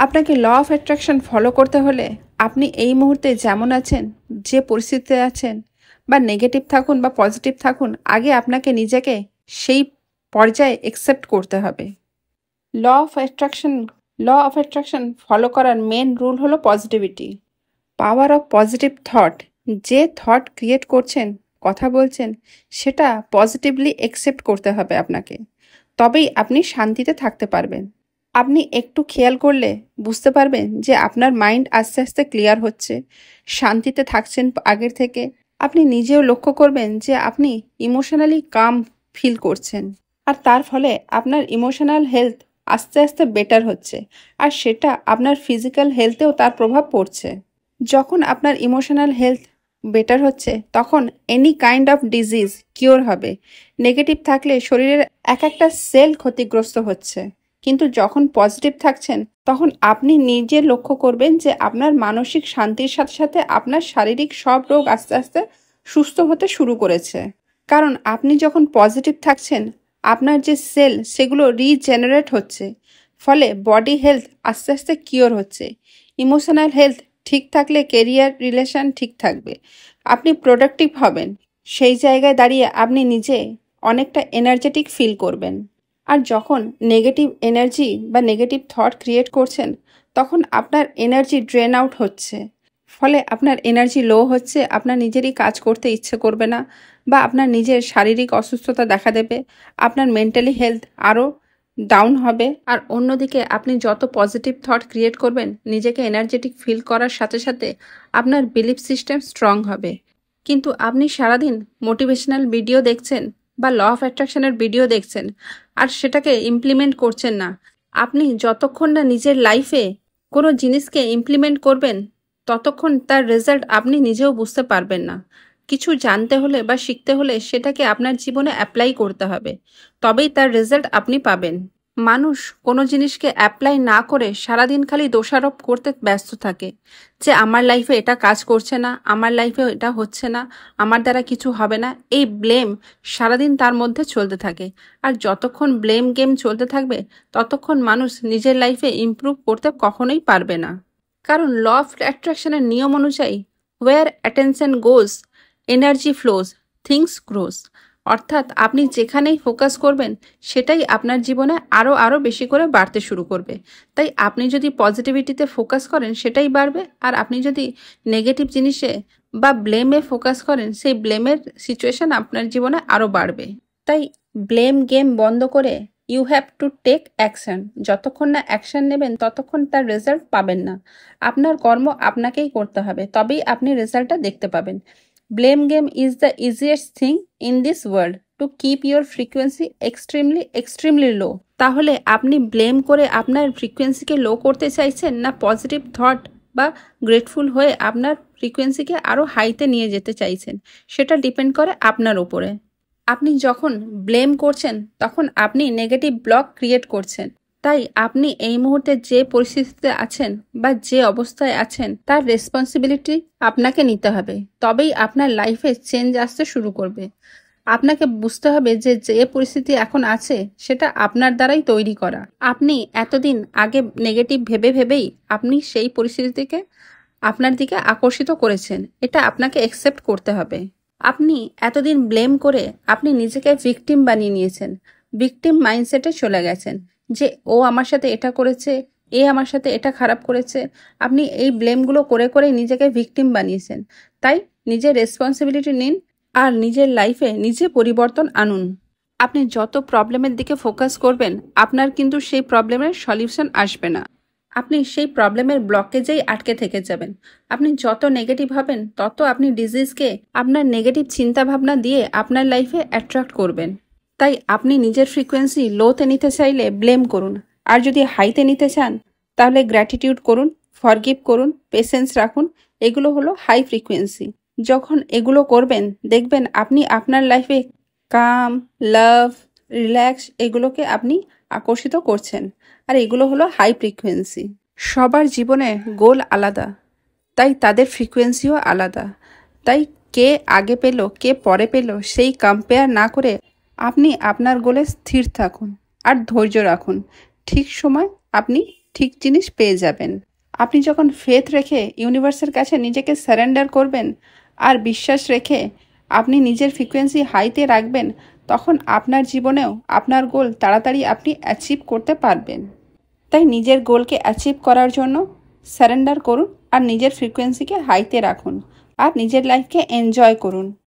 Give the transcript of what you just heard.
আপনাকে law of attraction follow করতে হলে আপনি এই মুহূর্তে যেমন আছেন, যে পরিস্থিতিতে আছেন, বা নেগেটিভ থাকুন বা পজিটিভ থাকুন, আগে আপনাকে নিজেকে সেই পর্যায়ে অ্যাকসেপ্ট করতে হবে। ল অফ অ্যাট্রাকশন ফলো করার মেন রুল হলো positivity, power of positive thought. যে থট ক্রিয়েট করছেন, কথা বলছেন, সেটা পজিটিভলি অ্যাকসেপ্ট করতে হবে আপনাকে, তবেই আপনি শান্তিতে থাকতে পারবেন। আপনি একটু খেয়াল করলে বুঝতে পারবেন যে আপনার মাইন্ড আস্তে আস্তে ক্লিয়ার হচ্ছে, শান্তিতে থাকছেন আগের থেকে। আপনি নিজেও লক্ষ্য করবেন যে আপনি ইমোশনালি কাম ফিল করছেন, আর তার ফলে আপনার ইমোশনাল হেলথ আস্তে আস্তে বেটার হচ্ছে, আর সেটা আপনার ফিজিক্যাল হেলথেও তার প্রভাব পড়ছে। যখন আপনার ইমোশনাল হেলথ বেটার হচ্ছে, তখন any kind of disease cure হবে। নেগেটিভ থাকলে শরীরের এক একটা সেল ক্ষতিগ্রস্ত হচ্ছে, কিন্তু যখন পজিটিভ থাকছেন, তখন আপনি নিজে লক্ষ্য করবেন যে আপনার মানসিক শান্তির সাথে সাথে আপনার শারীরিক সব রোগ আস্তে আস্তে সুস্থ হতে শুরু করেছে। কারণ আপনি যখন পজিটিভ থাকছেন, আপনার যে সেল সেগুলো রিজেনারেট হচ্ছে, ফলে বডি হেলথ আস্তে আস্তে কিওর হচ্ছে। ইমোশনাল হেলথ ঠিক থাকলে কেরিয়ার রিলেশন ঠিক থাকবে, আপনি প্রোডাক্টিভ হবেন। সেই জায়গায় দাঁড়িয়ে আপনি নিজে অনেকটা এনার্জেটিক ফিল করবেন। আর যখন নেগেটিভ এনার্জি বা নেগেটিভ থট ক্রিয়েট করছেন, তখন আপনার এনার্জি ড্রেন আউট হচ্ছে, ফলে আপনার এনার্জি লো হচ্ছে, আপনার নিজেরই কাজ করতে ইচ্ছে করবে না, বা আপনার নিজের শারীরিক অসুস্থতা দেখা দেবে, আপনার মেন্টালি হেলথ আরও ডাউন হবে। আর অন্যদিকে আপনি যত পজিটিভ থট ক্রিয়েট করবেন, নিজেকে এনার্জেটিক ফিল করার সাথে সাথে আপনার বিলিফ সিস্টেম স্ট্রং হবে। কিন্তু আপনি সারাদিন মোটিভেশনাল ভিডিও দেখছেন বা ল অফ অ্যাট্রাকশনের ভিডিও দেখছেন, আর সেটাকে ইমপ্লিমেন্ট করছেন না। আপনি যতক্ষণ না নিজের লাইফে কোনো জিনিসকে ইমপ্লিমেন্ট করবেন, ততক্ষণ তার রেজাল্ট আপনি নিজেও বুঝতে পারবেন না। কিছু জানতে হলে বা শিখতে হলে সেটাকে আপনার জীবনে অ্যাপ্লাই করতে হবে, তবেই তার রেজাল্ট আপনি পাবেন। মানুষ কোনো জিনিসকে অ্যাপ্লাই না করে সারাদিন খালি দোষারোপ করতে ব্যস্ত থাকে, যে আমার লাইফে এটা কাজ করছে না, আমার লাইফে এটা হচ্ছে না, আমার দ্বারা কিছু হবে না। এই ব্লেম সারাদিন তার মধ্যে চলতে থাকে, আর যতক্ষণ ব্লেম গেম চলতে থাকবে, ততক্ষণ মানুষ নিজের লাইফে ইমপ্রুভ করতে কখনোই পারবে না। কারণ ল অফ অ্যাট্রাকশনের নিয়ম অনুযায়ী, ওয়ার অ্যাটেনশন গোজ, এনার্জি ফ্লোজ, থিংস গ্রোজ। অর্থাৎ আপনি যেখানেই ফোকাস করবেন, সেটাই আপনার জীবনে আরও বেশি করে বাড়তে শুরু করবে। তাই আপনি যদি পজিটিভিটিতে ফোকাস করেন, সেটাই বাড়বে। আর আপনি যদি নেগেটিভ জিনিসে বা ব্লেমে ফোকাস করেন, সেই ব্লেমের সিচুয়েশন আপনার জীবনে আরও বাড়বে। তাই ব্লেম গেম বন্ধ করে you have to take action. যতক্ষণ না অ্যাকশন নেবেন, ততক্ষণ তার রেজাল্ট পাবেন না। আপনার কর্ম আপনাকেই করতে হবে, তবেই আপনি রেজাল্টটা দেখতে পাবেন। Blame game is the easiest thing in this world to keep your frequency extremely low. তাহলে আপনি ব্লেম করে আপনার ফ্রিকোয়েন্সিকে লো করতে চাইছেন, না পজিটিভ থট বা গ্রেটফুল হয়ে আপনার ফ্রিকোয়েন্সিকে আরও হাইতে নিয়ে যেতে চাইছেন, সেটা ডিপেন্ড করে আপনার উপরে। আপনি যখন ব্লেম করছেন, তখন আপনি নেগেটিভ ব্লক ক্রিয়েট করছেন। তাই আপনি এই মুহূর্তে যে পরিস্থিতিতে আছেন বা যে অবস্থায় আছেন, তার রেসপন্সিবিলিটি আপনাকে নিতে হবে, তবেই আপনার লাইফে চেঞ্জ আসতে শুরু করবে। আপনাকে বুঝতে হবে যে যে পরিস্থিতি এখন আছে, সেটা আপনার দ্বারাই তৈরি করা। আপনি এতদিন আগে নেগেটিভ ভেবেই আপনি সেই পরিস্থিতিকে আপনার দিকে আকর্ষিত করেছেন, এটা আপনাকে অ্যাকসেপ্ট করতে হবে। আপনি এতদিন ব্লেম করে আপনি নিজেকে ভিকটিম বানিয়ে নিয়েছেন, ভিকটিম মাইন্ডসেটে চলে গেছেন, যে ও আমার সাথে এটা করেছে, এ আমার সাথে এটা খারাপ করেছে। আপনি এই ব্লেমগুলো করে করে নিজেকে ভিকটিম বানিয়েছেন। তাই নিজের রেসপন্সিবিলিটি নিন, আর নিজের লাইফে নিজে পরিবর্তন আনুন। আপনি যত প্রবলেমের দিকে ফোকাস করবেন, আপনার কিন্তু সেই প্রবলেমের সলিউশন আসবে না। আপনি সেই প্রবলেমের ব্লকেজেই আটকে থেকে যাবেন। আপনি যত নেগেটিভ হবেন, তত আপনি ডিজিজকে আপনার নেগেটিভ চিন্তাভাবনা দিয়ে আপনার লাইফে অ্যাট্রাক্ট করবেন। তাই আপনি নিজের ফ্রিকোয়েন্সি লোতে নিতে চাইলে ব্লেম করুন, আর যদি হাইতে নিতে চান, তাহলে গ্র্যাটিটিউড করুন, ফরগিভ করুন, পেশেন্স রাখুন। এগুলো হলো হাই ফ্রিকোয়েন্সি। যখন এগুলো করবেন, দেখবেন আপনি আপনার লাইফে কাম, লাভ, রিল্যাক্স এগুলোকে আপনি আকর্ষিত করছেন। আর এগুলো হলো হাই ফ্রিকোয়েন্সি। সবার জীবনে গোল আলাদা, তাই তাদের ফ্রিকোয়েন্সিও আলাদা। তাই কে আগে পেল, কে পরে পেল, সেই কম্পেয়ার না করে আপনি আপনার গোলে স্থির থাকুন আর ধৈর্য রাখুন। ঠিক সময় আপনি ঠিক জিনিস পেয়ে যাবেন। আপনি যখন ফেথ রেখে ইউনিভার্সের কাছে নিজেকে সারেন্ডার করবেন আর বিশ্বাস রেখে আপনি নিজের ফ্রিকোয়েন্সি হাইতে রাখবেন, তখন আপনার জীবনেও আপনার গোল তাড়াতাড়ি আপনি অ্যাচিভ করতে পারবেন। তাই নিজের গোলকে অ্যাচিভ করার জন্য সারেন্ডার করুন আর নিজের ফ্রিকোয়েন্সিকে হাইতে রাখুন আর নিজের লাইফকে এনজয় করুন।